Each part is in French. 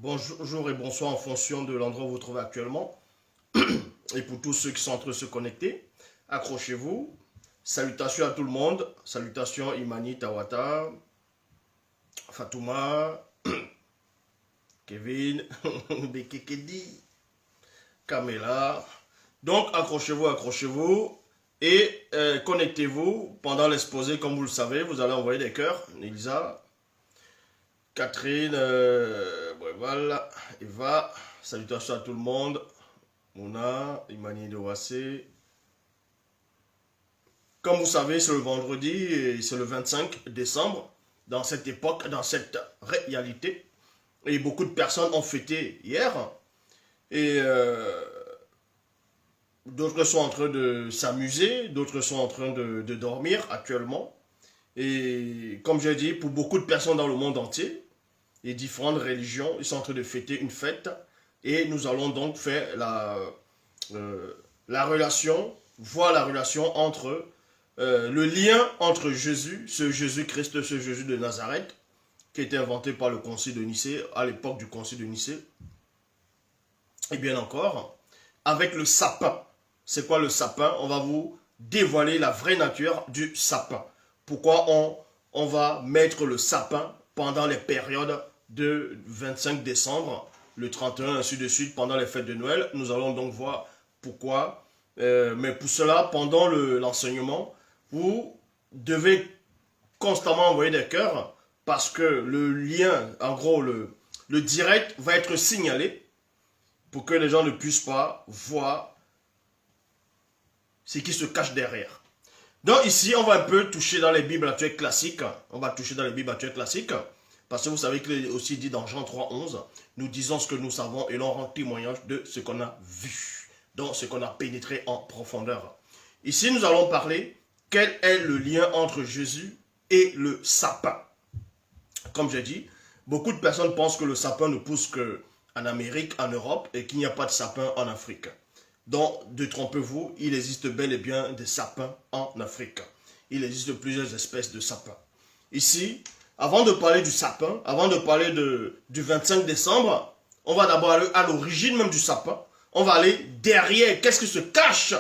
Bonjour et bonsoir en fonction de l'endroit où vous vous trouvez actuellement. Et pour tous ceux qui sont en train de se connecter, accrochez-vous. Salutations à tout le monde. Salutations Imani, Tawata, Fatouma, Kevin, Bekekedi, Kamela. Donc accrochez-vous, accrochez-vous. Et connectez-vous pendant l'exposé, comme vous le savez, vous allez envoyer des cœurs. Elisa, Catherine, voilà, Eva, salutations à tout le monde. Mona, Imani de Wassé. Comme vous savez, c'est le vendredi et c'est le 25 décembre. Dans cette époque, dans cette réalité. Et beaucoup de personnes ont fêté hier. Et d'autres sont en train de s'amuser, d'autres sont en train de dormir actuellement. Et comme j'ai dit, pour beaucoup de personnes dans le monde entier, les différentes religions, ils sont en train de fêter une fête. Et nous allons donc faire la relation, voir la relation entre le lien entre Jésus, ce Jésus-Christ, ce Jésus de Nazareth, qui a été inventé par le concile de Nicée, à l'époque du concile de Nicée, et bien encore, avec le sapin. C'est quoi le sapin? On va vous dévoiler la vraie nature du sapin. Pourquoi on va mettre le sapin pendant les périodes de 25 décembre, le 31, ainsi de suite, pendant les fêtes de Noël. Nous allons donc voir pourquoi. Mais pour cela, pendant l'enseignement, vous devez constamment envoyer des cœurs parce que le lien, en gros, le direct va être signalé pour que les gens ne puissent pas voir ce qui se cache derrière. Donc ici, on va un peu toucher dans les Bibles actuelles classiques. On va toucher dans les Bibles actuelles classiques. Parce que vous savez qu'il est aussi dit dans Jean 3,11, nous disons ce que nous savons et l'on rend témoignage de ce qu'on a vu. Donc ce qu'on a pénétré en profondeur. Ici, nous allons parler quel est le lien entre Jésus et le sapin. Comme j'ai dit, beaucoup de personnes pensent que le sapin ne pousse qu'en Amérique, en Europe, et qu'il n'y a pas de sapin en Afrique. Donc, détrompez-vous, il existe bel et bien des sapins en Afrique. Il existe plusieurs espèces de sapins. Ici, avant de parler du sapin, avant de parler du 25 décembre, on va d'abord aller à l'origine même du sapin. On va aller derrière, qu'est-ce qui se cache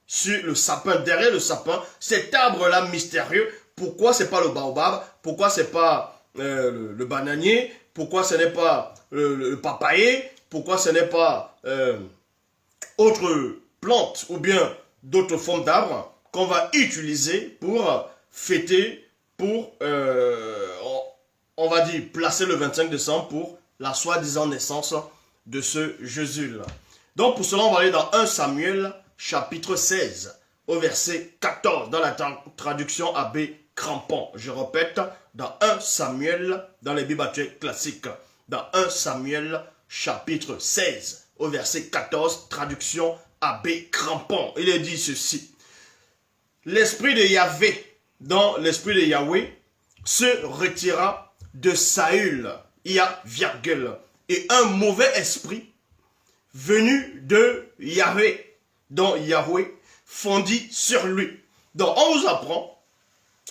sur le sapin, derrière le sapin, cet arbre-là mystérieux. Pourquoi c'est pas le baobab? Pourquoi c'est pas le bananier? Pourquoi ce n'est pas le papayer? Pourquoi ce n'est pas autre plante ou bien d'autres formes d'arbres qu'on va utiliser pour fêter, pour, on va dire, placer le 25 décembre pour la soi-disant naissance de ce Jésus-là. Donc pour cela, on va aller dans 1 Samuel chapitre 16 au verset 14 dans la traduction Abbé Crampon. Je répète, dans 1 Samuel, dans les Bibles actuelles classiques, dans 1 Samuel chapitre 16 au verset 14, traduction Abbé Crampon. Il est dit ceci. L'esprit de Yahvé, dans l'esprit de Yahweh, se retira de Saül, il y a virgule, et un mauvais esprit venu de Yahvé, dont Yahweh fondit sur lui. Donc on vous apprend,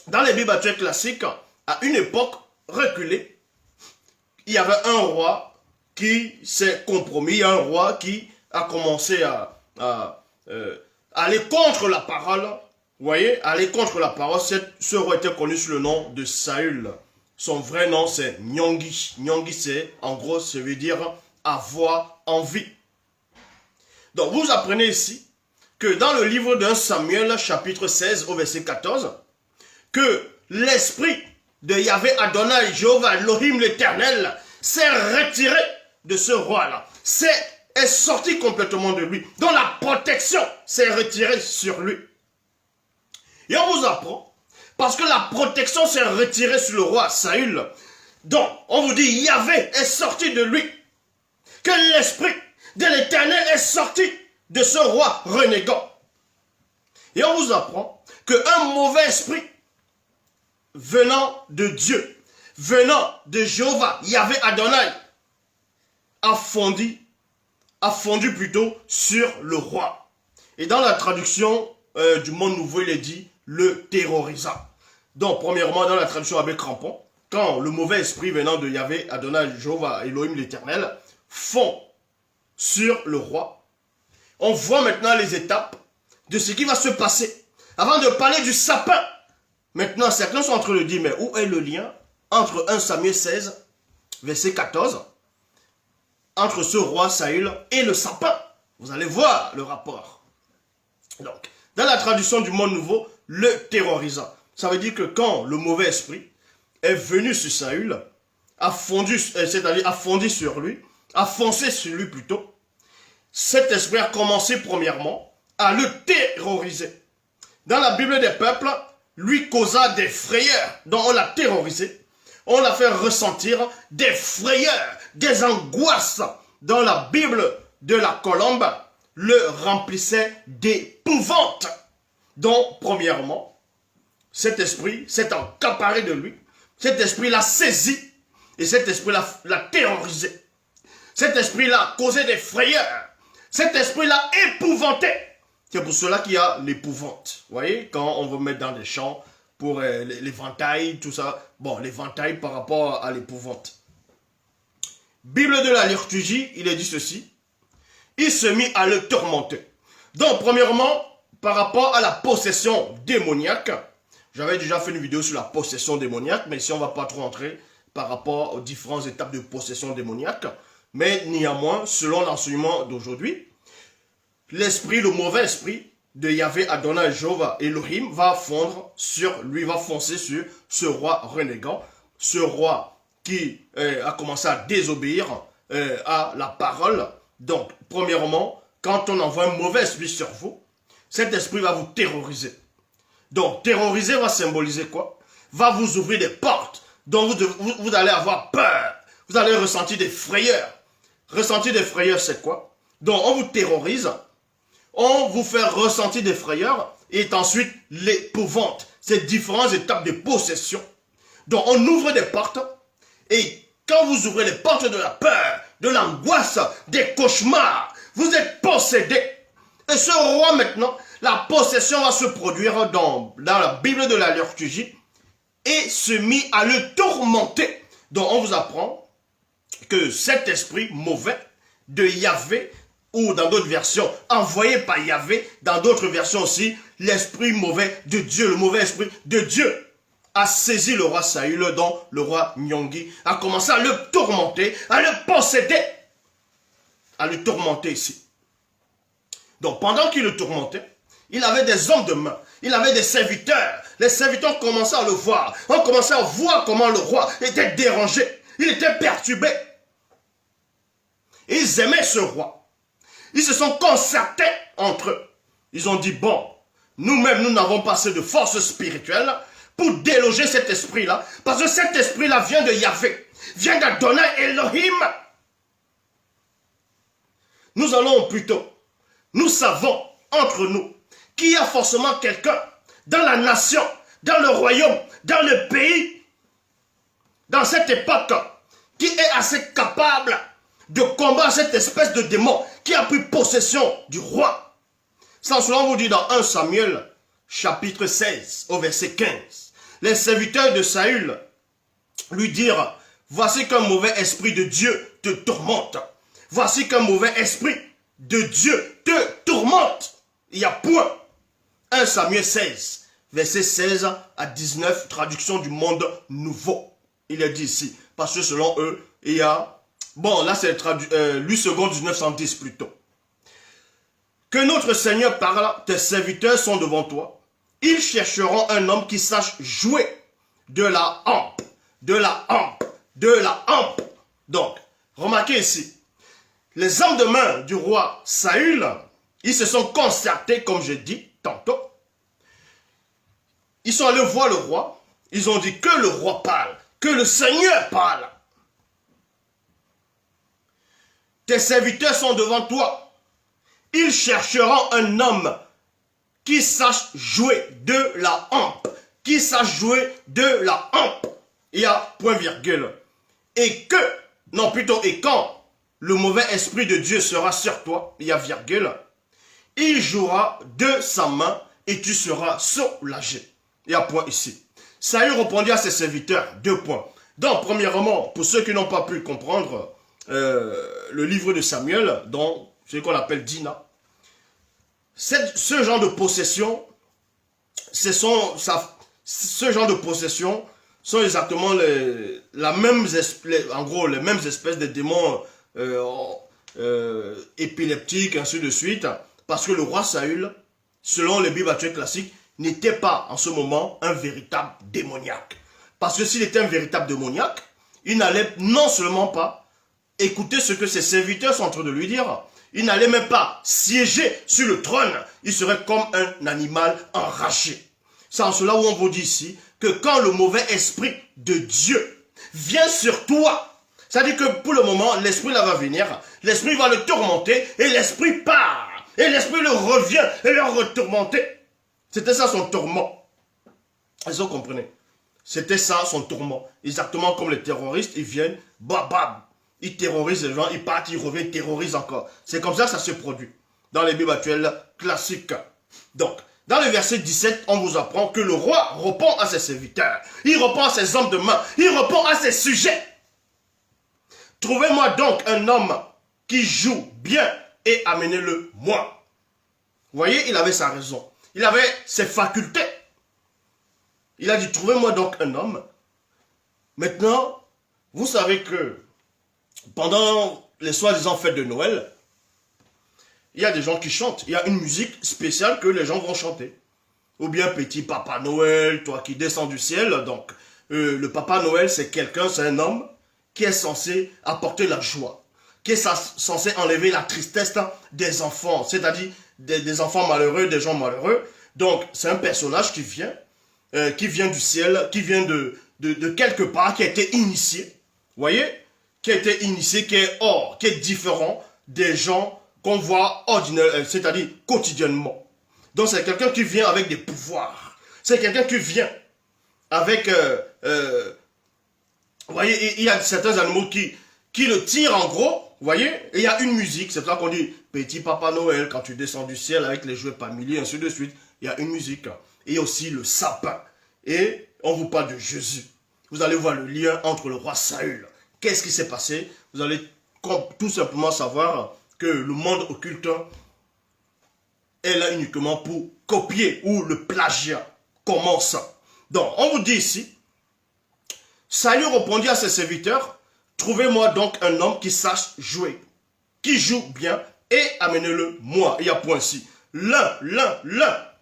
dans les Bibles actuelles classiques, à une époque reculée, il y avait un roi qui s'est compromis, il y a un roi qui a commencé à aller contre la parole. Vous voyez, aller contre la parole, ce roi était connu sous le nom de Saül. Son vrai nom, c'est Nyongi. Nyongi, c'est, en gros, ça veut dire avoir envie. Donc, vous apprenez ici que dans le livre d'un Samuel, chapitre 16, au verset 14, que l'esprit de Yahvé Adonai, Jéhovah, Elohim l'Éternel, s'est retiré de ce roi-là. Est sorti complètement de lui. Donc, la protection s'est retirée sur lui. Et on vous apprend, parce que la protection s'est retirée sur le roi Saül. Donc, on vous dit, Yahvé est sorti de lui. Que l'esprit de l'Éternel est sorti de ce roi renégat. Et on vous apprend qu'un mauvais esprit venant de Dieu, venant de Jéhovah, Yahvé Adonai, a fondu plutôt sur le roi. Et dans la traduction du Monde Nouveau, il est dit, le terrorisa. Donc, premièrement, dans la traduction Abbé Crampon, quand le mauvais esprit venant de Yahvé, Adonai, Jéhovah, Elohim l'Éternel, fond sur le roi, on voit maintenant les étapes de ce qui va se passer. Avant de parler du sapin, maintenant certains sont en train de dire, mais où est le lien entre 1 Samuel 16, verset 14, entre ce roi Saül et le sapin? Vous allez voir le rapport. Donc, dans la traduction du Monde Nouveau, le terrorisant. Ça veut dire que quand le mauvais esprit est venu sur Saül, a fondu, c'est-à-dire a fondi sur lui, a foncé sur lui plutôt, cet esprit a commencé premièrement à le terroriser. Dans la Bible des peuples, lui causa des frayeurs, donc on l'a terrorisé, on l'a fait ressentir des frayeurs, des angoisses. Dans la Bible de la Colombe, le remplissait d'épouvante. Donc, premièrement, cet esprit s'est accaparé de lui, cet esprit l'a saisi, et cet esprit l'a terrorisé. Cet esprit l'a causé des frayeurs, cet esprit l'a épouvanté. C'est pour cela qu'il y a l'épouvante. Vous voyez, quand on veut mettre dans des champs pour l'éventail, tout ça. Bon, l'éventail par rapport à l'épouvante. Bible de la liturgie, il est dit ceci. Il se mit à le tourmenter. Donc, premièrement, par rapport à la possession démoniaque, j'avais déjà fait une vidéo sur la possession démoniaque, mais ici on ne va pas trop entrer par rapport aux différentes étapes de possession démoniaque. Mais néanmoins, selon l'enseignement d'aujourd'hui, l'esprit, le mauvais esprit de Yahvé, Adonai, Jéhovah, Elohim va fondre sur lui, va foncer sur ce roi renégat, ce roi qui a commencé à désobéir à la parole. Donc, premièrement, quand on envoie un mauvais esprit sur vous, cet esprit va vous terroriser. Donc, terroriser va symboliser quoi? Va vous ouvrir des portes. Donc, vous allez avoir peur. Vous allez ressentir des frayeurs. Ressentir des frayeurs, c'est quoi? Donc, on vous terrorise. On vous fait ressentir des frayeurs. Et ensuite, l'épouvante. Ces différentes étapes de possession. Donc, on ouvre des portes. Et quand vous ouvrez les portes de la peur, de l'angoisse, des cauchemars, vous êtes possédé. Et ce roi maintenant, la possession va se produire dans la Bible de la liturgie et se mit à le tourmenter. Donc on vous apprend que cet esprit mauvais de Yahvé, ou dans d'autres versions, envoyé par Yahvé, dans d'autres versions aussi, l'esprit mauvais de Dieu, le mauvais esprit de Dieu, a saisi le roi Saül, dont le roi Nyongi a commencé à le tourmenter, à le posséder, à le tourmenter ici. Donc pendant qu'il le tourmentait, il avait des hommes de main, il avait des serviteurs. Les serviteurs commençaient à le voir. On commençait à voir comment le roi était dérangé. Il était perturbé. Et ils aimaient ce roi. Ils se sont concertés entre eux. Ils ont dit, bon, nous-mêmes, nous n'avons pas assez de force spirituelle pour déloger cet esprit-là. Parce que cet esprit-là vient de Yahvé, vient d'Adonai Elohim. Nous allons plutôt, nous savons entre nous qu'il y a forcément quelqu'un dans la nation, dans le royaume, dans le pays, dans cette époque, qui est assez capable de combattre cette espèce de démon qui a pris possession du roi. Sans cela, on vous dit dans 1 Samuel, chapitre 16, au verset 15, les serviteurs de Saül lui dirent, voici qu'un mauvais esprit de Dieu te tourmente. Voici qu'un mauvais esprit de Dieu te tourmente. Il y a point. 1 Samuel 16, verset 16 à 19, traduction du Monde Nouveau. Il est dit ici, parce que selon eux, il y a... Bon, là c'est lui second 1910 plutôt. Que notre Seigneur parle, tes serviteurs sont devant toi. Ils chercheront un homme qui sache jouer de la hampe, de la hampe, de la hampe. Donc, remarquez ici, les hommes de main du roi Saül, ils se sont concertés, comme je dis tantôt. Ils sont allés voir le roi. Ils ont dit que le roi parle, que le Seigneur parle. Tes serviteurs sont devant toi. Ils chercheront un homme qui sache jouer de la hampe. Qui sache jouer de la hampe. Il y a point virgule. Et que, non plutôt, et quand le mauvais esprit de Dieu sera sur toi, il y a virgule, il jouera de sa main et tu seras soulagé. Il y a point ici. Saül répondit à ses serviteurs, 2 points. Donc, premièrement, pour ceux qui n'ont pas pu comprendre le livre de Samuel, dans ce qu'on appelle Dina, ce genre de possession, ce genre de possession sont exactement les mêmes espèces de démons épileptiques, ainsi de suite, parce que le roi Saül, selon les Bibles actuelles classiques, n'était pas en ce moment un véritable démoniaque. Parce que s'il était un véritable démoniaque, il n'allait non seulement pas écouter ce que ses serviteurs sont en train de lui dire, il n'allait même pas siéger sur le trône, il serait comme un animal enragé. C'est en cela où on vous dit ici que quand le mauvais esprit de Dieu vient sur toi, c'est-à-dire que pour le moment, l'esprit là va venir, l'esprit va le tourmenter et l'esprit part. Et l'esprit le revient et le retourmenter. C'était ça son tourment. Est-ce que vous comprenez? C'était ça son tourment. Exactement comme les terroristes, ils viennent, bam, ils terrorisent les gens, ils partent, ils reviennent, ils terrorisent encore. C'est comme ça que ça se produit dans les Bibles actuelles classiques. Donc, dans le verset 17, on vous apprend que le roi répond à ses serviteurs. Il répond à ses hommes de main. Il répond à ses sujets. Trouvez-moi donc un homme qui joue bien et amenez-le moi. Vous voyez, il avait sa raison. Il avait ses facultés. Il a dit, trouvez-moi donc un homme. Maintenant, vous savez que pendant les soi-disant fêtes de Noël, il y a des gens qui chantent. Il y a une musique spéciale que les gens vont chanter. Ou bien petit Papa Noël, toi qui descends du ciel. Donc, le Papa Noël, c'est quelqu'un, c'est un homme qui est censé apporter la joie, qui est censé enlever la tristesse des enfants, c'est-à-dire des enfants malheureux, des gens malheureux. Donc, c'est un personnage qui vient du ciel, qui vient de quelque part, qui a été initié, vous voyez, qui a été initié, qui est différent des gens qu'on voit ordinaire, c'est-à-dire quotidiennement. Donc, c'est quelqu'un qui vient avec des pouvoirs. C'est quelqu'un qui vient avec... vous voyez, il y a certains animaux qui le tirent en gros, vous voyez, et il y a une musique, c'est pour ça qu'on dit Petit Papa Noël, quand tu descends du ciel avec les jouets familiers, ainsi de suite, il y a une musique. Et il y a aussi le sapin. Et on vous parle de Jésus. Vous allez voir le lien entre le roi Saül. Qu'est-ce qui s'est passé? Vous allez tout simplement savoir que le monde occulte est là uniquement pour copier, où le plagiat commence. Donc, on vous dit ici, Saül répondit à ses serviteurs, trouvez-moi donc un homme qui sache jouer, qui joue bien, et amenez-le moi. Il y a point ici. L'un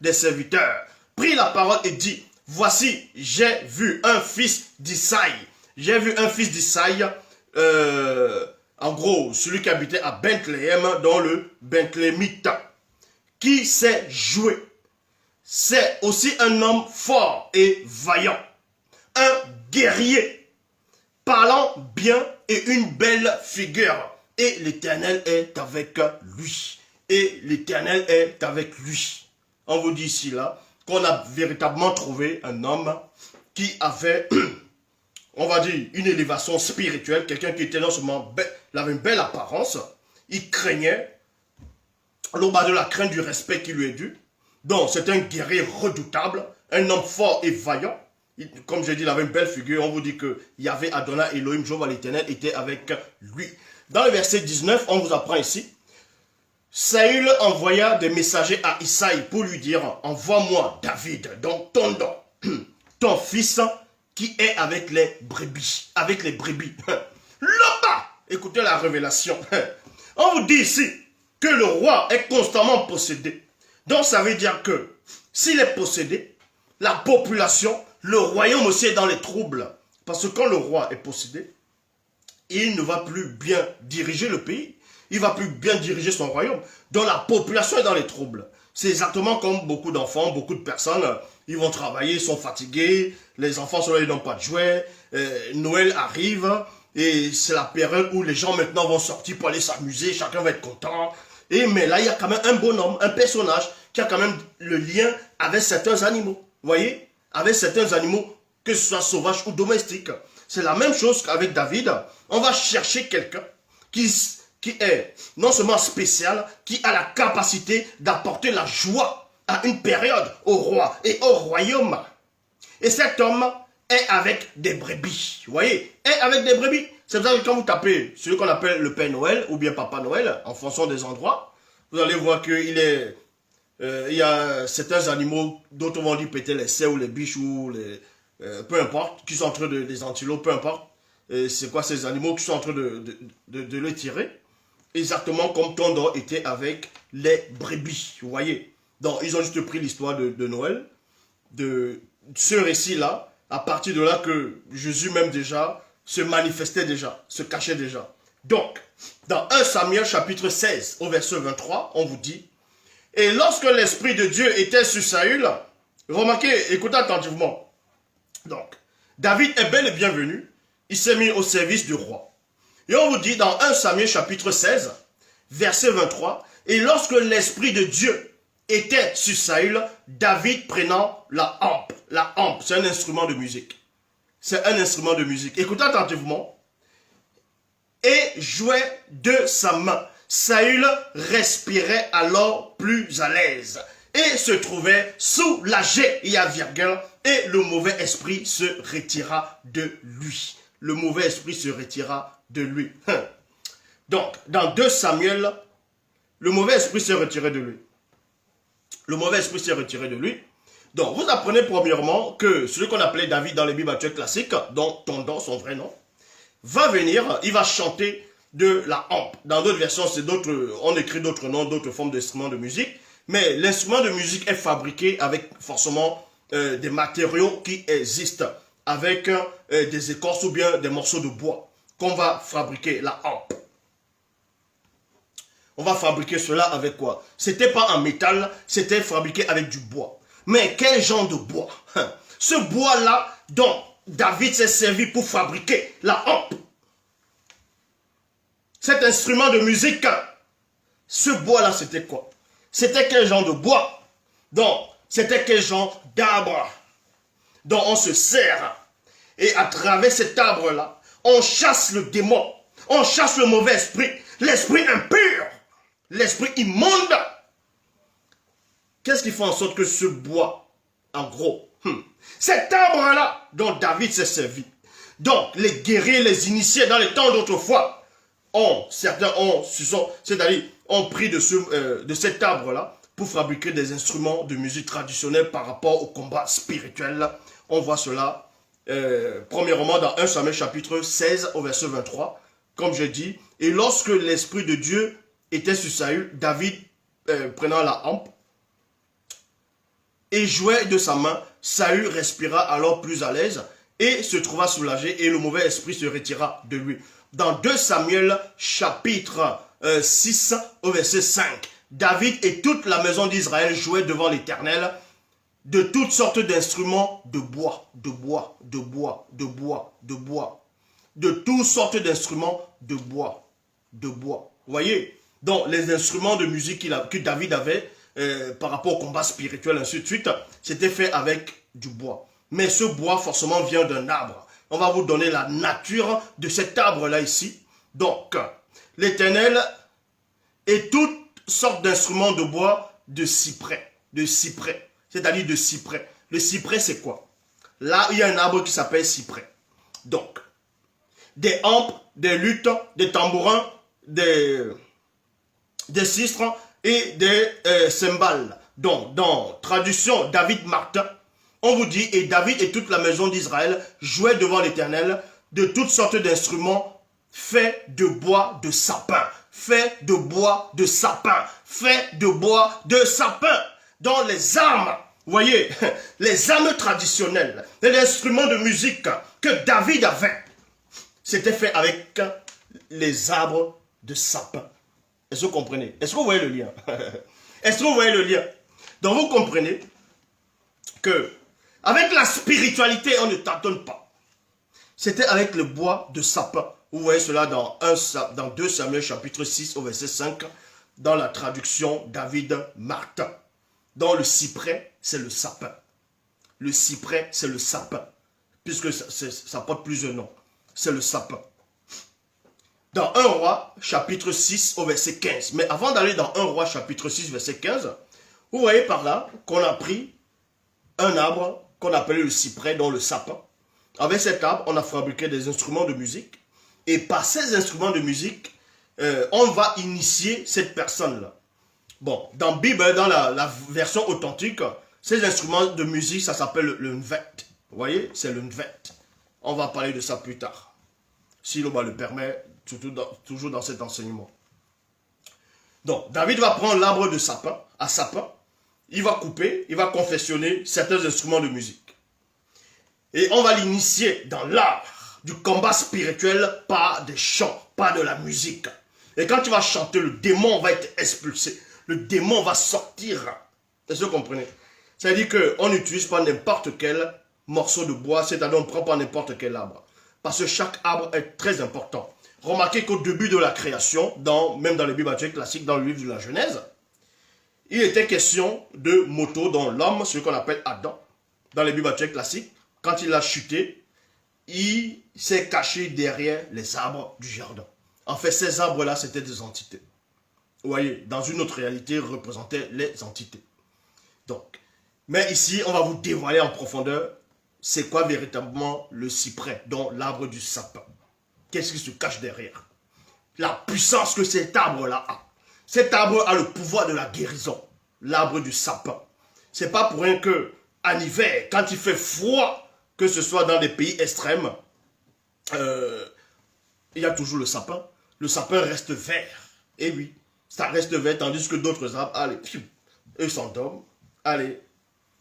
des serviteurs prit la parole et dit, voici, j'ai vu un fils d'Isaïe. J'ai vu un fils d'Isaïe, en gros, celui qui habitait à Bethléem, dans le Bethléemite, qui sait jouer. C'est aussi un homme fort et vaillant, un guerrier, parlant bien et une belle figure. Et l'Éternel est avec lui. Et l'Éternel est avec lui. On vous dit ici, là, qu'on a véritablement trouvé un homme qui avait, on va dire, une élévation spirituelle, quelqu'un qui était non seulement il avait une belle apparence, il craignait, l'homme de la crainte du respect qui lui est dû. Donc, c'est un guerrier redoutable, un homme fort et vaillant. Comme j'ai dit, il avait une belle figure. On vous dit que Yahvé Adonai Elohim, Jéhovah l'Éternel, était avec lui. Dans le verset 19, on vous apprend ici, Saül envoya des messagers à Isaïe pour lui dire, envoie-moi David, donc ton fils qui est avec les brebis. Avec les brebis. Là-bas, écoutez la révélation. On vous dit ici que le roi est constamment possédé. Donc ça veut dire que s'il est possédé, la population, le royaume aussi est dans les troubles. Parce que quand le roi est possédé, il ne va plus bien diriger le pays. Il ne va plus bien diriger son royaume. Donc la population est dans les troubles. C'est exactement comme beaucoup d'enfants, beaucoup de personnes, ils vont travailler, ils sont fatigués, les enfants sont là, ils n'ont pas de jouets, Noël arrive, et c'est la période où les gens maintenant vont sortir pour aller s'amuser, chacun va être content. Mais là, il y a quand même un bonhomme, un personnage, qui a quand même le lien avec certains animaux. Vous voyez? Avec certains animaux, que ce soit sauvages ou domestiques. C'est la même chose qu'avec David. On va chercher quelqu'un qui est non seulement spécial, qui a la capacité d'apporter la joie à une période au roi et au royaume. Et cet homme est avec des brebis. Vous voyez, est avec des brebis. C'est pour ça que quand vous tapez celui qu'on appelle le Père Noël ou bien Papa Noël, en fonction des endroits, vous allez voir qu'il est... il y a certains animaux dont on va dire péter les cerfs ou les biches ou les... peu importe, qui sont en train de... des antilopes, peu importe. C'est quoi ces animaux qui sont en train de le tirer. Exactement comme Tondor était avec les brebis. Vous voyez. Donc, ils ont juste pris l'histoire de Noël, de ce récit-là, à partir de là que Jésus même déjà se manifestait déjà, se cachait déjà. Donc, dans 1 Samuel chapitre 16 au verset 23, on vous dit, et lorsque l'Esprit de Dieu était sur Saül, remarquez, écoutez attentivement. Donc, David est bel et bienvenu, il s'est mis au service du roi. Et on vous dit dans 1 Samuel chapitre 16, verset 23, et lorsque l'Esprit de Dieu était sur Saül, David prenant la hampe. La hampe, c'est un instrument de musique. C'est un instrument de musique. Écoutez attentivement. Et jouait de sa main. Saül respirait alors plus à l'aise et se trouvait soulagé, il y a virgule, et le mauvais esprit se retira de lui. Le mauvais esprit se retira de lui. Donc, dans 2 Samuel, le mauvais esprit s'est retiré de lui. Le mauvais esprit s'est retiré de lui. Donc, vous apprenez premièrement que celui qu'on appelait David dans les Bibles actuelles classiques, dont Tondor, son vrai nom, va venir, il va chanter de la hampe. Dans d'autres versions, c'est d'autres, on écrit d'autres noms, d'autres formes d'instruments de musique. Mais l'instrument de musique est fabriqué avec forcément des matériaux qui existent, avec des écorces ou bien des morceaux de bois qu'on va fabriquer, la hampe. On va fabriquer cela avec quoi? C'était pas en métal, c'était fabriqué avec du bois. Mais quel genre de bois? Ce bois-là dont David s'est servi pour fabriquer la hampe. Cet instrument de musique, ce bois-là, c'était quoi? C'était quel genre de bois? Donc, c'était quel genre d'arbre dont on se sert? Et à travers cet arbre-là, on chasse le démon, on chasse le mauvais esprit, l'esprit impur, l'esprit immonde. Qu'est-ce qui fait en sorte que ce bois, en gros, cet arbre-là dont David s'est servi, donc les guerriers, les initiés dans les temps d'autrefois, certains c'est-à-dire ont pris de cet arbre-là pour fabriquer des instruments de musique traditionnels par rapport au combat spirituel. On voit cela premièrement dans 1 Samuel chapitre 16 au verset 23, comme je dis, et lorsque l'Esprit de Dieu était sur Saül, David prenant la hampe, et jouait de sa main, Saül respira alors plus à l'aise et se trouva soulagé et le mauvais esprit se retira de lui. Dans 2 Samuel chapitre 6 au verset 5, David et toute la maison d'Israël jouaient devant l'Éternel de toutes sortes d'instruments de bois, de bois, de bois, de bois, de bois, de toutes sortes d'instruments de bois, de bois. Vous voyez? Donc les instruments de musique que David avait, par rapport au combat spirituel, ainsi de suite, c'était fait avec du bois. Mais ce bois, forcément, vient d'un arbre. On va vous donner la nature de cet arbre-là ici. Donc, l'Éternel et toutes sortes d'instruments de bois de cyprès, c'est-à-dire de cyprès. Le cyprès, c'est quoi? Là, il y a un arbre qui s'appelle cyprès. Donc, des hampes, des luttes, des tambourins, des sistres, et des cymbales. Donc, dans traduction David Martin, on vous dit, et David et toute la maison d'Israël jouaient devant l'Éternel de toutes sortes d'instruments faits de bois de sapin, faits de bois de sapin, faits de bois de sapin. Dans les armes, vous voyez, les armes traditionnelles, les instruments de musique que David avait, c'était fait avec les arbres de sapin. Est-ce que vous comprenez? Est-ce que vous voyez le lien? Est-ce que vous voyez le lien? Donc vous comprenez que avec la spiritualité, on ne tâtonne pas. C'était avec le bois de sapin. Vous voyez cela dans 2 Samuel chapitre 6 au verset 5, dans la traduction David Martin. Dans le cyprès, c'est le sapin. Le cyprès, c'est le sapin. Puisque ça porte plusieurs noms. C'est le sapin. Dans 1 roi, chapitre 6, au verset 15. Mais avant d'aller dans 1 roi, chapitre 6, verset 15, vous voyez par là qu'on a pris un arbre qu'on appelait le cyprès, dont le sapin. Avec cet arbre, on a fabriqué des instruments de musique. Et par ces instruments de musique, on va initier cette personne-là. Bon, dans Bible, dans la version authentique, ces instruments de musique, ça s'appelle le nvet. Vous voyez, c'est le nvet. On va parler de ça plus tard. Si l'Oba le permet, toujours dans cet enseignement. Donc, David va prendre l'arbre de sapin, à sapin. Il va couper, il va confectionner certains instruments de musique. Et on va l'initier dans l'art du combat spirituel par des chants, par de la musique. Et quand tu vas chanter, le démon va être expulsé. Le démon va sortir. Est-ce que vous comprenez? C'est-à-dire qu'on n'utilise pas n'importe quel morceau de bois, c'est-à-dire on ne prend pas n'importe quel arbre. Parce que chaque arbre est très important. Remarquez qu'au début de la création, même dans les Bibles classiques, dans le livre de la Genèse, il était question de moto dont l'homme, ce qu'on appelle Adam, dans les Bibles classiques, quand il a chuté, il s'est caché derrière les arbres du jardin. En fait, ces arbres-là, c'était des entités. Vous voyez, dans une autre réalité, représentaient les entités. Donc, mais ici, on va vous dévoiler en profondeur c'est quoi véritablement le cyprès, donc l'arbre du sapin. Qu'est-ce qui se cache derrière? La puissance que cet arbre-là a. Cet arbre a le pouvoir de la guérison. L'arbre du sapin. C'est pas pour rien que, en hiver, quand il fait froid, que ce soit dans des pays extrêmes, il y a toujours le sapin. Le sapin reste vert. Et oui, ça reste vert, tandis que d'autres arbres, allez, eux s'endorment. Allez,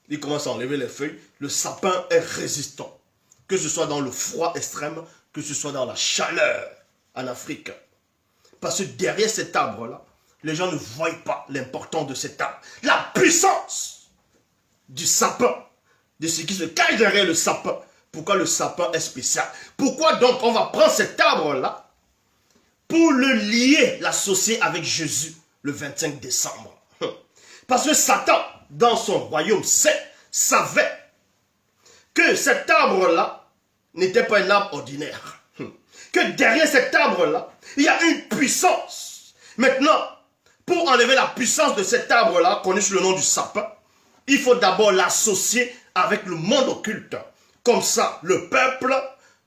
ils commencent à enlever les feuilles. Le sapin est résistant. Que ce soit dans le froid extrême, que ce soit dans la chaleur en Afrique. Parce que derrière cet arbre-là, les gens ne voient pas l'importance de cet arbre. La puissance du sapin, de ce qui se cache derrière le sapin. Pourquoi le sapin est spécial? Pourquoi donc on va prendre cet arbre-là pour le lier, l'associer avec Jésus le 25 décembre? Parce que Satan, dans son royaume, savait que cet arbre-là n'était pas un arbre ordinaire. Que derrière cet arbre-là, il y a une puissance. Maintenant, pour enlever la puissance de cet arbre-là, connu sous le nom du sapin, il faut d'abord l'associer avec le monde occulte. Comme ça, le peuple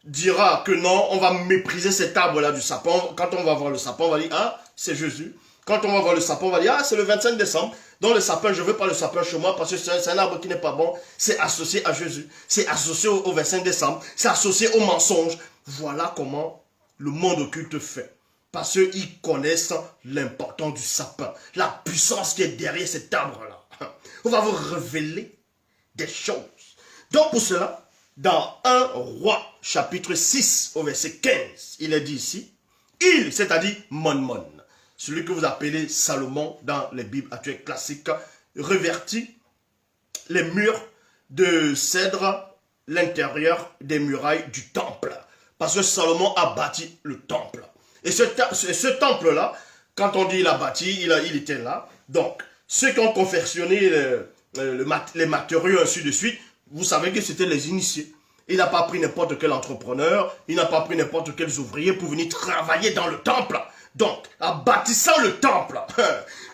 dira que non, on va mépriser cet arbre-là du sapin. Quand on va voir le sapin, on va dire, ah, c'est Jésus. Quand on va voir le sapin, on va dire, ah, c'est le 25 décembre. Donc le sapin, je ne veux pas le sapin chez moi parce que c'est un arbre qui n'est pas bon. C'est associé à Jésus. C'est associé au 25 décembre. C'est associé au mensonge. Voilà comment le monde occulte fait. Parce qu'ils connaissent l'importance du sapin. La puissance qui est derrière cet arbre-là. On va vous révéler des choses. Donc pour cela, dans 1 Roi, chapitre 6, au verset 15, il est dit ici, il, c'est-à-dire Mon, celui que vous appelez Salomon dans les Bibles actuelles classiques, revêtit les murs de cèdre, l'intérieur des murailles du temple. Parce que Salomon a bâti le temple. Et ce temple-là, quand on dit il a bâti, il était là. Donc, ceux qui ont confectionné les matériaux, ainsi de suite, vous savez que c'était les initiés. Il n'a pas pris n'importe quel entrepreneur, il n'a pas pris n'importe quel ouvrier pour venir travailler dans le temple. Donc, en bâtissant le temple,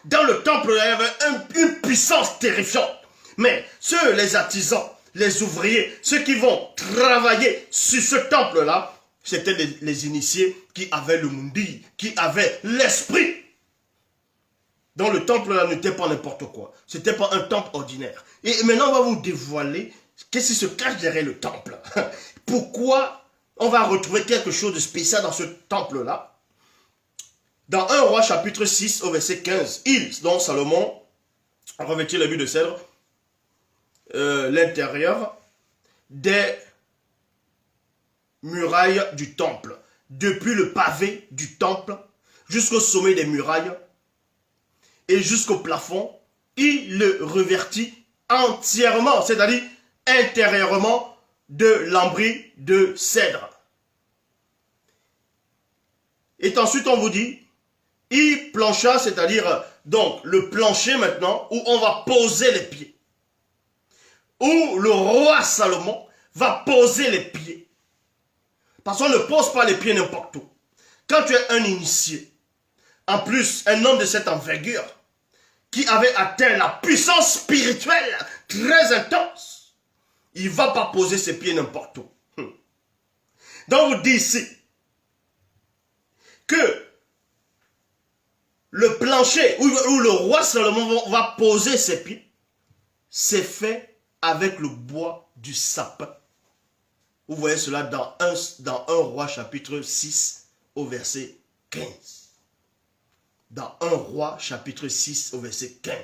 dans le temple, il y avait une puissance terrifiante. Mais les artisans, les ouvriers, ceux qui vont travailler sur ce temple-là, c'était les initiés qui avaient le mundi, qui avaient l'esprit. Donc le temple-là n'était pas n'importe quoi. Ce n'était pas un temple ordinaire. Et maintenant, on va vous dévoiler qu'est-ce qui se cache derrière le temple. Pourquoi on va retrouver quelque chose de spécial dans ce temple-là. Dans 1 Roi chapitre 6 au verset 15, donc Salomon, a revêtu les murs de cèdre, l'intérieur des murailles du temple, depuis le pavé du temple jusqu'au sommet des murailles et jusqu'au plafond, il le revêtit entièrement, c'est-à-dire intérieurement de lambris de cèdre. Et ensuite on vous dit, il plancha, c'est-à-dire donc le plancher maintenant où on va poser les pieds. Où le roi Salomon va poser les pieds. Parce qu'on ne pose pas les pieds n'importe où. Quand tu es un initié, en plus un homme de cette envergure, qui avait atteint la puissance spirituelle très intense, il ne va pas poser ses pieds n'importe où. Donc on vous dit ici que le plancher où le roi Salomon va poser ses pieds, c'est fait avec le bois du sapin. Vous voyez cela dans 1 Roi chapitre 6 au verset 15. Dans 1 Roi chapitre 6 au verset 15.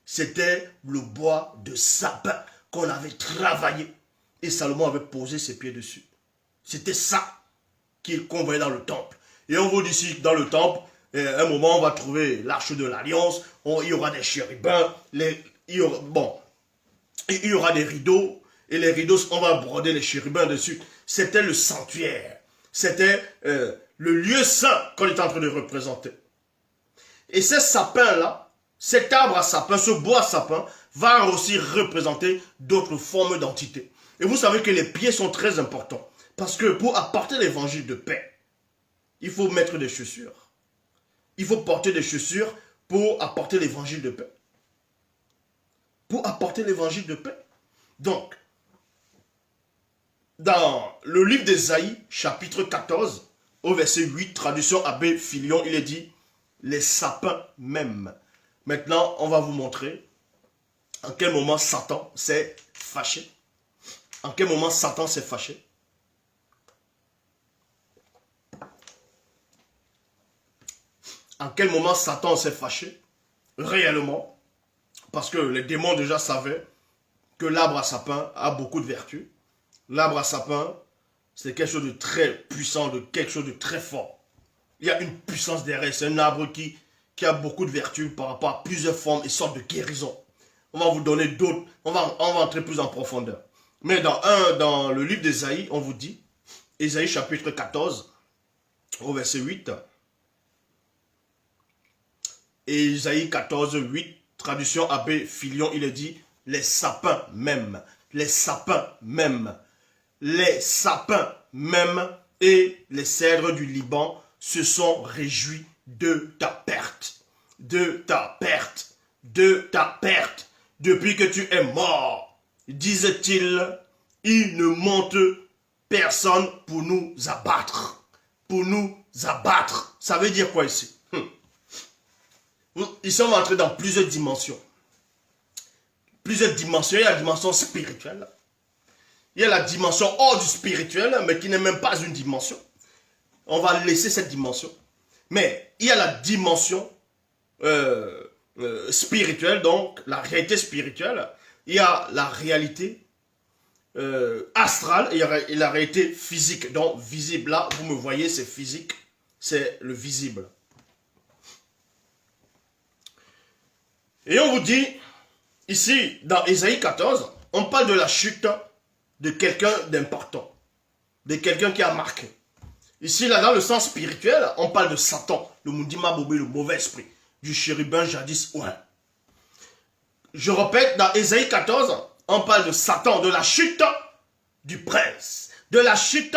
C'était le bois de sapin qu'on avait travaillé. Et Salomon avait posé ses pieds dessus. C'était ça qu'on voyait dans le temple. Et on vous dit ici, dans le temple, à un moment, on va trouver l'arche de l'alliance, il y aura des chérubins, il y aura des rideaux, et les rideaux, on va broder les chérubins dessus. C'était le sanctuaire. C'était le lieu saint qu'on est en train de représenter. Et ces sapins-là, cet arbre à sapin, ce bois à sapin, va aussi représenter d'autres formes d'entités. Et vous savez que les pieds sont très importants. Parce que pour apporter l'évangile de paix, il faut mettre des chaussures. Il faut porter des chaussures pour apporter l'évangile de paix. Pour apporter l'évangile de paix. Donc, dans le livre d'Ésaïe, chapitre 14, au verset 8, traduction Abbé Filion, il est dit « les sapins même ». Maintenant, on va vous montrer en quel moment Satan s'est fâché. En quel moment Satan s'est fâché. En quel moment Satan s'est fâché réellement. Parce que les démons déjà savaient que l'arbre à sapin a beaucoup de vertus. L'arbre à sapin, c'est quelque chose de très puissant, de quelque chose de très fort. Il y a une puissance derrière. C'est un arbre qui a beaucoup de vertus par rapport à plusieurs formes et sortes de guérisons. On va vous donner d'autres. On va entrer plus en profondeur. Mais dans le livre d'Ésaïe, on vous dit, Ésaïe chapitre 14, au verset 8, et Ésaïe 14, 8, traduction Abbé Filion, il est dit, les sapins même, les sapins même, les sapins même et les cèdres du Liban se sont réjouis de ta perte, de ta perte, de ta perte, depuis que tu es mort, disait-il, il ne monte personne pour nous abattre, pour nous abattre. Ça veut dire quoi ici? Ici, on va entrer dans plusieurs dimensions. Plusieurs dimensions. Il y a la dimension spirituelle. Il y a la dimension hors du spirituel, mais qui n'est même pas une dimension. On va laisser cette dimension. Mais il y a la dimension spirituelle, donc la réalité spirituelle. Il y a la réalité astrale et la réalité physique, donc visible. Là, vous me voyez, c'est physique, c'est le visible. Et on vous dit, ici, dans Ésaïe 14, on parle de la chute de quelqu'un d'important, de quelqu'un qui a marqué. Ici, là, dans le sens spirituel, on parle de Satan, le Mundima Bobé, le mauvais esprit, du chérubin jadis ouin. Je répète, dans Ésaïe 14, on parle de Satan, de la chute du prince, de la chute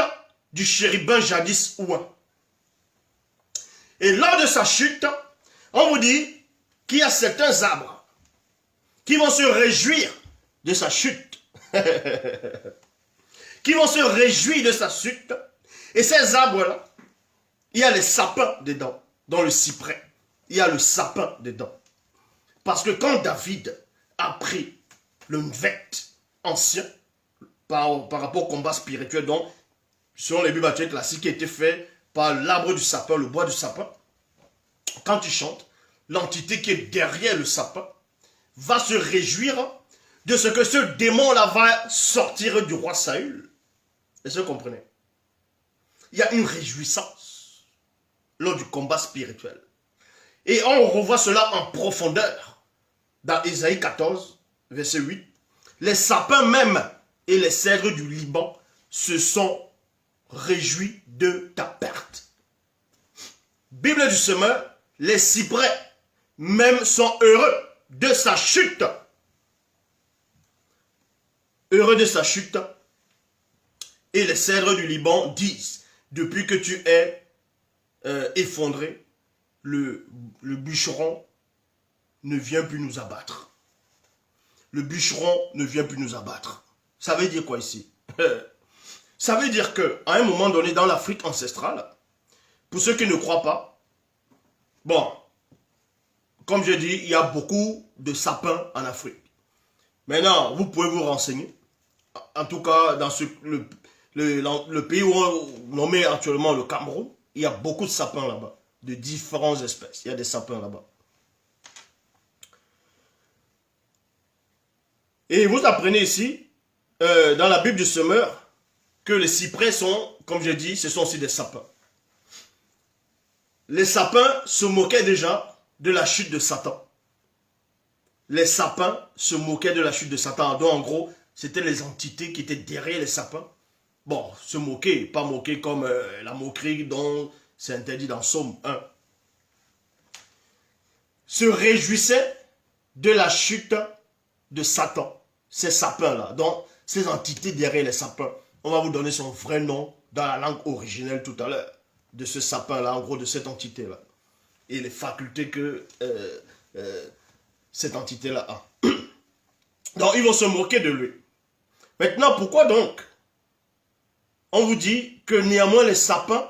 du chérubin jadis ouin. Et lors de sa chute, on vous dit qu'il y a certains arbres qui vont se réjouir de sa chute. Qui vont se réjouir de sa chute. Et ces arbres-là, il y a les sapins dedans, dans le cyprès. Il y a le sapin dedans. Parce que quand David a pris le Nvet ancien, par rapport au combat spirituel, donc, selon les bibliothéques classiques, qui a été fait par l'arbre du sapin, le bois du sapin, quand il chante, l'entité qui est derrière le sapin va se réjouir de ce que ce démon-là va sortir du roi Saül. Est-ce que vous comprenez? Il y a une réjouissance lors du combat spirituel. Et on revoit cela en profondeur dans Ésaïe 14, verset 8. Les sapins même et les cèdres du Liban se sont réjouis de ta perte. Bible du semeur, les cyprès même sont heureux de sa chute. Heureux de sa chute. Et les cèdres du Liban disent, depuis que tu es effondré, le bûcheron ne vient plus nous abattre. Le bûcheron ne vient plus nous abattre. Ça veut dire quoi ici? Ça veut dire qu'à un moment donné, dans l'Afrique ancestrale, pour ceux qui ne croient pas, bon, comme je dis, il y a beaucoup de sapins en Afrique. Maintenant, vous pouvez vous renseigner. En tout cas, dans le pays où on nomme actuellement le Cameroun, il y a beaucoup de sapins là-bas, de différentes espèces. Il y a des sapins là-bas. Et vous apprenez ici, dans la Bible du Semeur, que les cyprès sont, comme je dis, ce sont aussi des sapins. Les sapins se moquaient déjà de la chute de Satan. Les sapins se moquaient de la chute de Satan. Donc en gros, c'était les entités qui étaient derrière les sapins. Bon, se moquer, pas moquer comme la moquerie dont c'est interdit dans Somme 1. Se réjouissaient de la chute de Satan. Ces sapins-là, donc ces entités derrière les sapins. On va vous donner son vrai nom dans la langue originelle tout à l'heure. De ce sapin-là, en gros, de cette entité-là. Et les facultés que cette entité-là a. Donc, ils vont se moquer de lui. Maintenant, pourquoi donc on vous dit que néanmoins les sapins,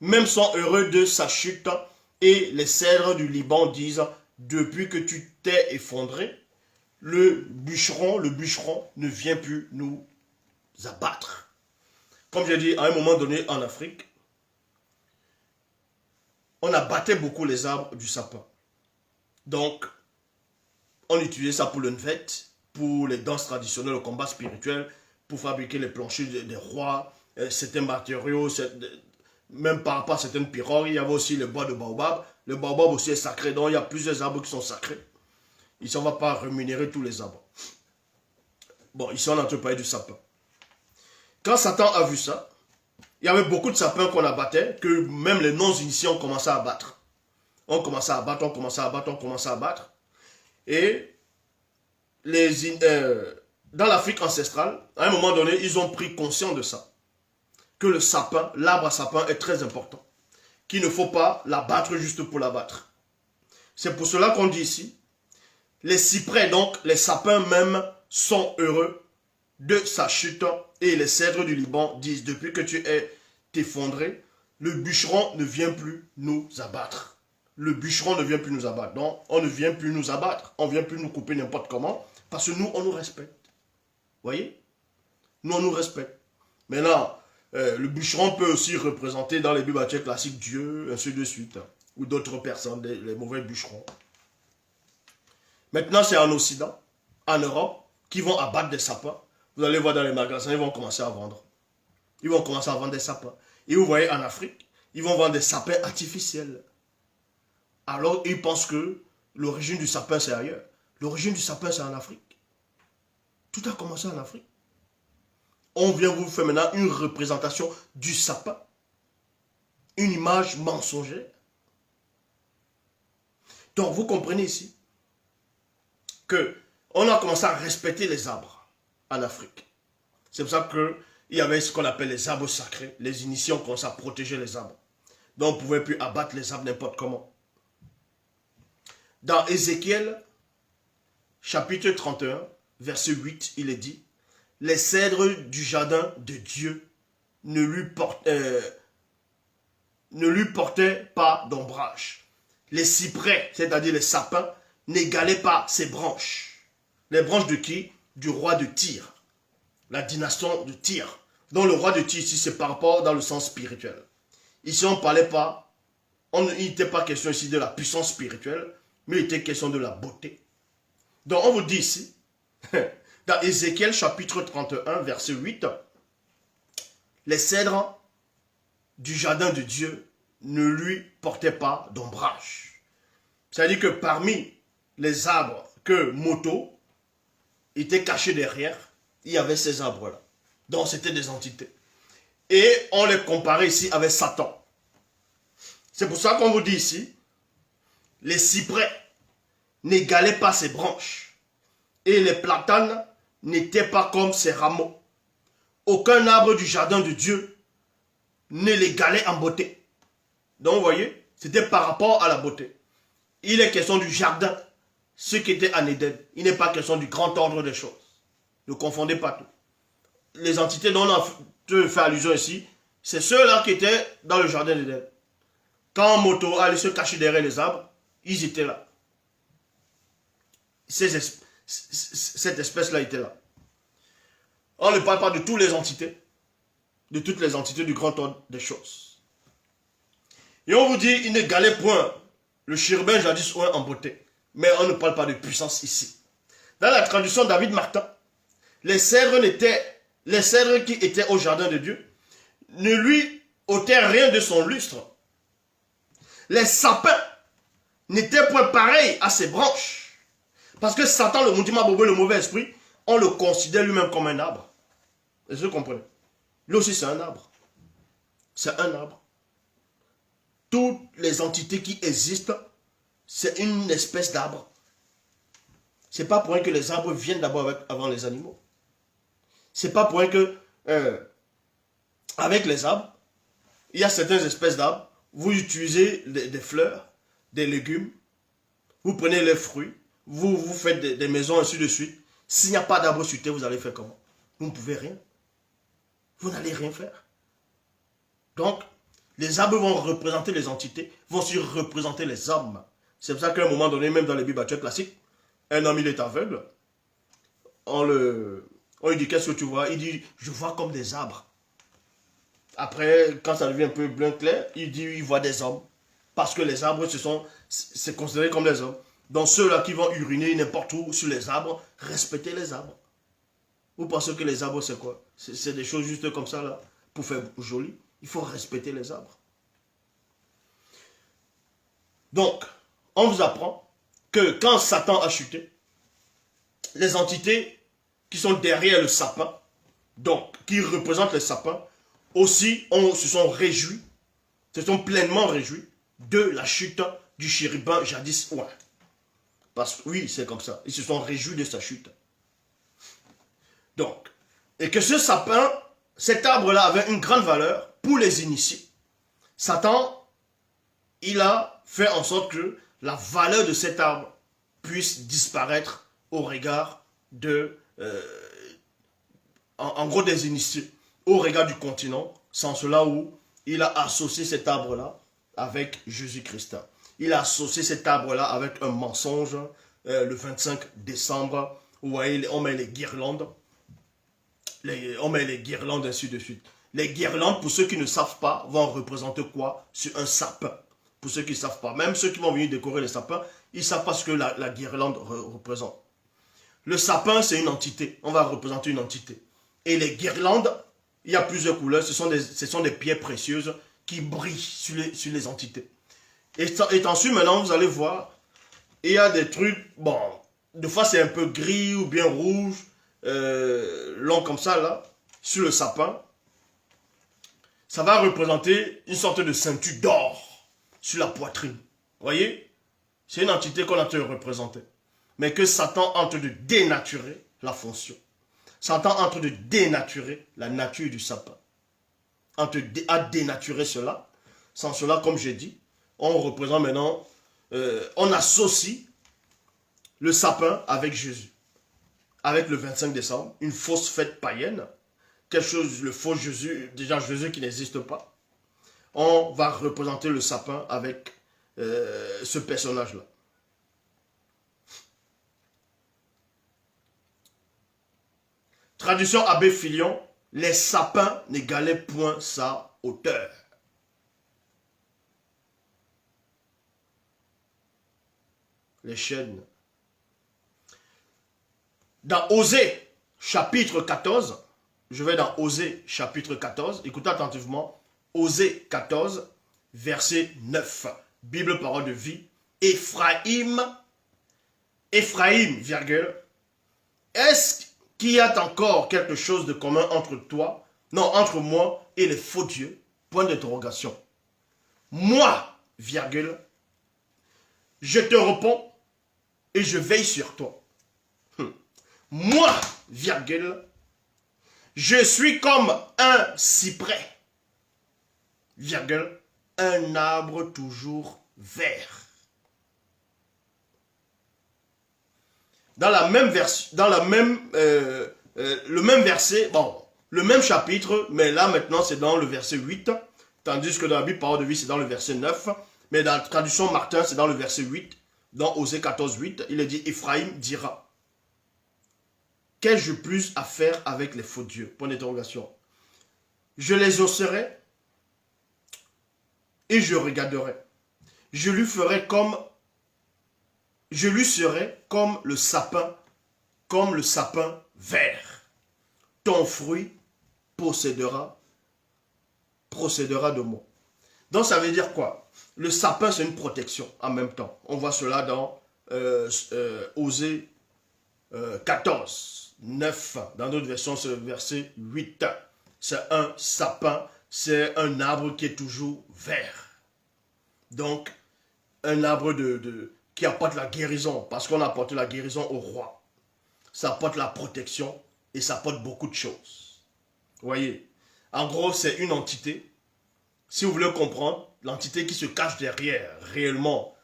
même sont heureux de sa chute, et les cèdres du Liban disent, depuis que tu t'es effondré, le bûcheron ne vient plus nous abattre. Comme j'ai dit, à un moment donné en Afrique, on abattait beaucoup les arbres du sapin. Donc, on utilisait ça pour le nvet, pour les danses traditionnelles, le combat spirituel, pour fabriquer les planchers des rois, certains matériaux, même par rapport à certaines pirogues. Il y avait aussi le bois de baobab. Le baobab aussi est sacré, donc il y a plusieurs arbres qui sont sacrés. Ici, on ne va pas rémunérer tous les arbres. Bon, ici, on a parlé du sapin. Quand Satan a vu ça, il y avait beaucoup de sapins qu'on abattait, que même les non-initiés ont commencé à abattre. On commençait à abattre, on commençait à abattre, on commençait à abattre. Et dans l'Afrique ancestrale, à un moment donné, ils ont pris conscience de ça. Que le sapin, l'arbre à sapin est très important. Qu'il ne faut pas l'abattre juste pour l'abattre. C'est pour cela qu'on dit ici, les cyprès, donc les sapins même, sont heureux de sa chute. Et les cèdres du Liban disent, depuis que tu es effondré, le bûcheron ne vient plus nous abattre. Le bûcheron ne vient plus nous abattre. Donc, on ne vient plus nous abattre. On ne vient plus nous couper n'importe comment. Parce que nous, on nous respecte. Vous voyez? Nous, on nous respecte. Maintenant, le bûcheron peut aussi représenter dans les Bibles classiques Dieu, ainsi de suite. Ou d'autres personnes, les mauvais bûcherons. Maintenant, c'est en Occident, en Europe, qui vont abattre des sapins. Vous allez voir dans les magasins, ils vont commencer à vendre. Ils vont commencer à vendre des sapins. Et vous voyez, en Afrique, ils vont vendre des sapins artificiels. Alors, ils pensent que l'origine du sapin, c'est ailleurs. L'origine du sapin, c'est en Afrique. Tout a commencé en Afrique. On vient vous faire maintenant une représentation du sapin. Une image mensongère. Donc, vous comprenez ici qu'on a commencé à respecter les arbres en Afrique. C'est pour ça qu'il y avait ce qu'on appelle les arbres sacrés. Les initiés ont commencé à protéger les arbres. Donc, on ne pouvait plus abattre les arbres n'importe comment. Dans Ézéchiel, chapitre 31, verset 8, il est dit, « Les cèdres du jardin de Dieu ne lui portaient pas d'ombrage. Les cyprès, c'est-à-dire les sapins, n'égalaient pas ses branches. » Les branches de qui? Du roi de Tyr, la dynastie de Tyr. Donc le roi de Tyr ici, c'est par rapport dans le sens spirituel. Ici, on ne parlait pas, il n'était pas question ici de la puissance spirituelle, mais il était question de la beauté. Donc on vous dit ici, dans Ézéchiel chapitre 31, verset 8, les cèdres du jardin de Dieu ne lui portaient pas d'ombrage. C'est-à-dire que parmi les arbres que Moto était caché derrière, il y avait ces arbres-là. Donc c'était des entités. Et on les comparait ici avec Satan. C'est pour ça qu'on vous dit ici, les cyprès n'égalaient pas ses branches. Et les platanes n'étaient pas comme ses rameaux. Aucun arbre du jardin de Dieu ne l'égalait en beauté. Donc vous voyez, c'était par rapport à la beauté. Il est question du jardin, ce qui était en Éden. Il n'est pas question du grand ordre des choses. Ne confondez pas tout. Les entités dont on a te fais allusion ici, c'est ceux-là qui étaient dans le jardin d'Éden. Quand Moto allait se cacher derrière les arbres, ils étaient là. Cette espèce-là était là. On ne parle pas de toutes les entités, du grand ordre des choses. Et on vous dit, il n'égalait point le chérubin jadis en beauté. Mais on ne parle pas de puissance ici. Dans la traduction David Martin, les cèdres qui étaient au jardin de Dieu ne lui ôtaient rien de son lustre. Les sapins n'étaient point pareils à ses branches. Parce que Satan, le Mundima Bobo, le mauvais esprit, on le considère lui-même comme un arbre. Est-ce que vous comprenez? Lui aussi, c'est un arbre. C'est un arbre. Toutes les entités qui existent, c'est une espèce d'arbre. C'est pas pour rien que les arbres viennent d'abord avant les animaux. C'est pas pour rien que avec les arbres, il y a certaines espèces d'arbres. Vous utilisez des fleurs, des légumes, vous prenez les fruits, vous faites des maisons, ainsi de suite. S'il n'y a pas d'arbre sur terre, vous allez faire comment? Vous ne pouvez rien. Vous n'allez rien faire. Donc, les arbres vont représenter les entités, vont aussi représenter les hommes. C'est pour ça qu'à un moment donné, même dans les Bibles classiques, un homme il est aveugle. On lui dit, qu'est-ce que tu vois? Il dit, je vois comme des arbres. Après, quand ça devient un peu blanc clair, il dit, il voit des hommes. Parce que les arbres, c'est considéré comme des hommes. Donc ceux-là qui vont uriner n'importe où sur les arbres, respectez les arbres. Vous pensez que les arbres, c'est quoi? C'est des choses juste comme ça, là, pour faire joli. Il faut respecter les arbres. Donc, on vous apprend que quand Satan a chuté, les entités qui sont derrière le sapin, donc qui représentent les sapins, aussi se sont réjouis, se sont pleinement réjouis de la chute du chérubin jadis oint. Parce que oui, c'est comme ça. Ils se sont réjouis de sa chute. Donc, et que ce sapin, cet arbre-là avait une grande valeur pour les initiés. Satan, il a fait en sorte que la valeur de cet arbre puisse disparaître au regard de, en gros des initiés, au regard du continent, sans cela où il a associé cet arbre-là avec Jésus-Christ. Il a associé cet arbre-là avec un mensonge, le 25 décembre, vous voyez, on met les guirlandes, ainsi de suite. Les guirlandes, pour ceux qui ne savent pas, vont représenter quoi? Sur un sapin. Pour ceux qui ne savent pas, même ceux qui vont venir décorer les sapins, ils ne savent pas ce que la guirlande représente. Le sapin, c'est une entité. On va représenter une entité. Et les guirlandes, il y a plusieurs couleurs. Ce sont des pierres précieuses qui brillent sur les entités. Et ensuite, maintenant, vous allez voir, il y a des trucs, bon, des fois c'est un peu gris ou bien rouge, long comme ça, là, sur le sapin. Ça va représenter une sorte de ceinture d'or sur la poitrine. Vous voyez? C'est une entité qu'on a te représenter. Mais que Satan est en train de dénaturer la fonction. Satan est en train de dénaturer la nature du sapin. À dénaturer cela. Sans cela, comme j'ai dit, on représente maintenant, on associe le sapin avec Jésus. Avec le 25 décembre, une fausse fête païenne. Quelque chose, le faux Jésus, déjà Jésus qui n'existe pas. On va représenter le sapin avec ce personnage-là. Traduction Abbé Filion, les sapins n'égalaient point sa hauteur. Les chênes. Dans Osée, chapitre 14, je vais dans Osée, chapitre 14, écoutez attentivement, Osée 14, verset 9, Bible parole de vie, Ephraïm, virgule, est-ce qu'il y a encore quelque chose de commun entre toi, non, entre moi et les faux dieux, point d'interrogation. Moi, virgule, je te réponds et je veille sur toi. Moi, virgule, je suis comme un cyprès, virgule, un arbre toujours vert. Dans la même version, le même verset, bon, Le même chapitre, mais là maintenant c'est dans le verset 8, tandis que dans la Bible Parole de vie c'est dans le verset 9, mais dans la traduction Martin c'est dans le verset 8, dans Osée 14, 8, il est dit, Ephraim dira, qu'ai-je plus à faire avec les faux dieux? Point d'interrogation. Je les osserai et je regarderai. Je lui serai comme le sapin vert. Ton fruit procédera de moi. Donc ça veut dire quoi? Le sapin c'est une protection en même temps. On voit cela dans Osée 14, 9. Dans d'autres versions c'est le verset 8. C'est un sapin, c'est un arbre qui est toujours vert. Donc un arbre qui apporte la guérison, parce qu'on apporte la guérison au roi. Ça apporte la protection et ça apporte beaucoup de choses. Vous voyez? En gros, c'est une entité, si vous voulez comprendre, l'entité qui se cache derrière réellement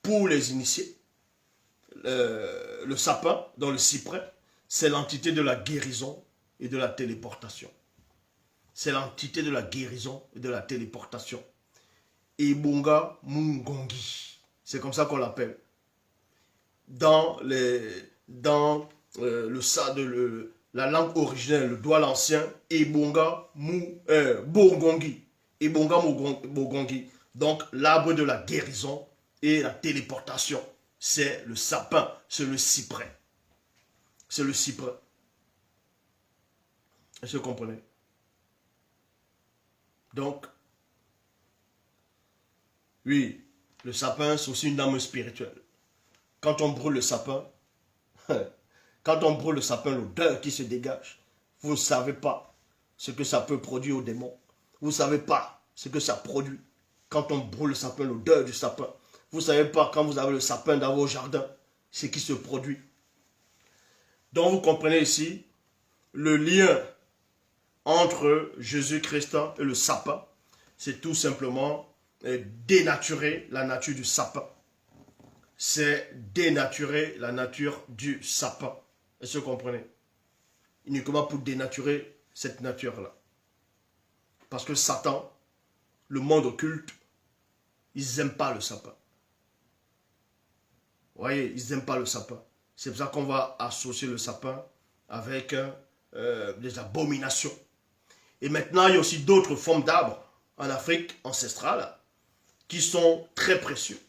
pour les initiés. Le sapin, dans le cyprès, c'est l'entité de la guérison et de la téléportation. C'est l'entité de la guérison et de la téléportation. Ebonga Mungongi. C'est comme ça qu'on l'appelle. Dans la langue originelle, le doual ancien, Ebonga Bogongi. Ebonga Bogongi. Donc l'arbre de la guérison et la téléportation. C'est le sapin, c'est le cyprès. C'est le cyprès. Est-ce que vous comprenez? Donc, oui, le sapin, c'est aussi une âme spirituelle. Quand on brûle le sapin, l'odeur qui se dégage, vous ne savez pas ce que ça peut produire aux démons. Vous ne savez pas ce que ça produit. Quand on brûle le sapin, l'odeur du sapin. Vous ne savez pas quand vous avez le sapin dans vos jardins, ce qui se produit. Donc vous comprenez ici le lien entre Jésus-Christ et le sapin. C'est tout simplement dénaturer la nature du sapin. C'est dénaturer la nature du sapin. Est-ce que vous comprenez? Uniquement pour dénaturer cette nature-là. Parce que Satan, le monde occulte, ils n'aiment pas le sapin. Vous voyez, ils n'aiment pas le sapin. C'est pour ça qu'on va associer le sapin avec des abominations. Et maintenant, il y a aussi d'autres formes d'arbres en Afrique ancestrale qui sont très précieux,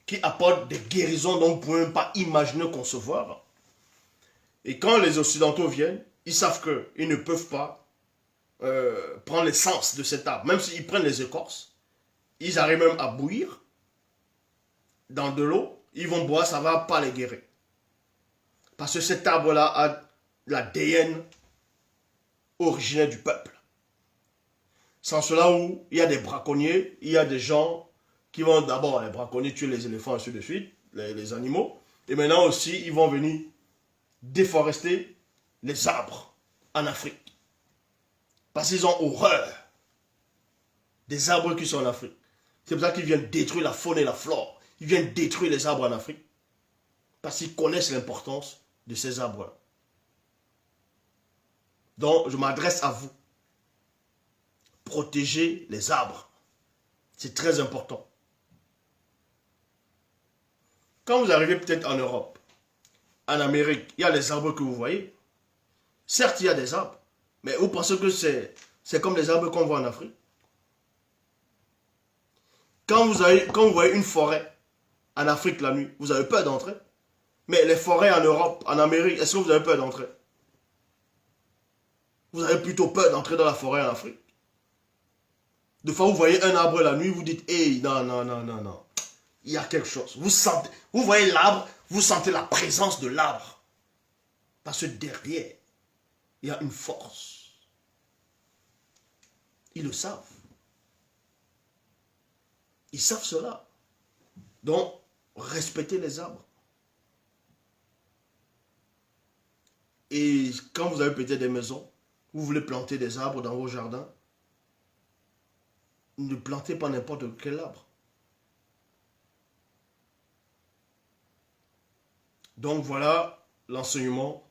qui apportent des guérisons dont on ne peut même pas imaginer concevoir. Et quand les Occidentaux viennent, ils savent qu'ils ne peuvent pas prendre l'essence de cet arbre. Même s'ils prennent les écorces, ils arrivent même à bouillir dans de l'eau, ils vont boire, ça ne va pas les guérir. Parce que cet arbre-là a l'ADN originaire du peuple. Sans cela où il y a des braconniers, il y a des gens qui vont d'abord, les braconniers, tuer les éléphants, ainsi de suite, les animaux. Et maintenant aussi, ils vont venir déforester les arbres en Afrique. Parce qu'ils ont horreur des arbres qui sont en Afrique. C'est pour ça qu'ils viennent détruire la faune et la flore. Ils viennent détruire les arbres en Afrique. Parce qu'ils connaissent l'importance de ces arbres-là. Donc, je m'adresse à vous. Protégez les arbres. C'est très important. Quand vous arrivez peut-être en Europe, en Amérique, il y a les arbres que vous voyez. Certes, il y a des arbres. Mais vous pensez que c'est comme les arbres qu'on voit en Afrique? Quand vous voyez une forêt en Afrique la nuit, vous avez peur d'entrer. Mais les forêts en Europe, en Amérique, est-ce que vous avez peur d'entrer? Vous avez plutôt peur d'entrer dans la forêt en Afrique. Des fois, vous voyez un arbre la nuit, vous dites, hey, non, non, non, non, non. Il y a quelque chose. Vous voyez l'arbre, vous sentez la présence de l'arbre. Parce que derrière, il y a une force. Ils le savent. Ils savent cela. Donc, respectez les arbres. Et quand vous avez peut-être des maisons, vous voulez planter des arbres dans vos jardins, ne plantez pas n'importe quel arbre. Donc voilà l'enseignement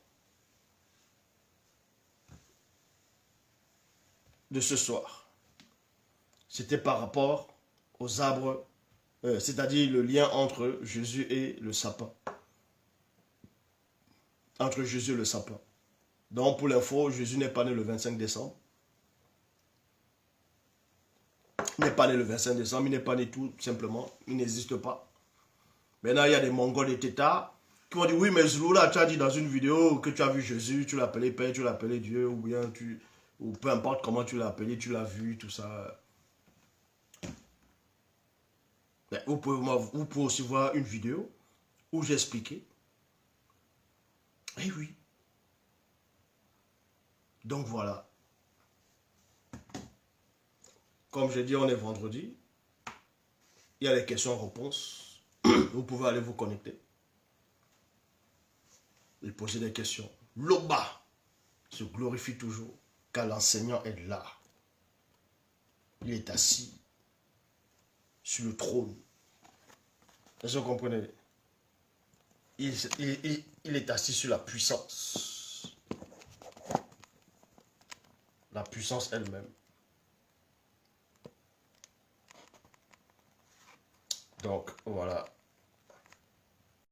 de ce soir, c'était par rapport aux arbres, c'est-à-dire le lien entre Jésus et le sapin. Entre Jésus et le sapin. Donc, pour l'info, Jésus n'est pas né le 25 décembre. Il n'est pas né le 25 décembre, il n'est pas né tout simplement. Il n'existe pas. Maintenant, il y a des Mongols et Tétards qui vont dire, oui, mais Zouloula, tu as dit dans une vidéo que tu as vu Jésus, tu l'as appelé Père, tu l'as appelé Dieu, ou bien ou peu importe comment tu l'as appelé, tu l'as vu, tout ça. Mais vous pouvez aussi voir une vidéo où j'ai expliqué. Eh oui. Donc voilà. Comme je dis, on est vendredi. Il y a les questions-réponses. Vous pouvez aller vous connecter. Et poser des questions. L'Oba se glorifie toujours car l'enseignant est là. Il est assis sur le trône. Est-ce que vous comprenez? Il est assis sur la puissance. La puissance elle-même. Donc, voilà.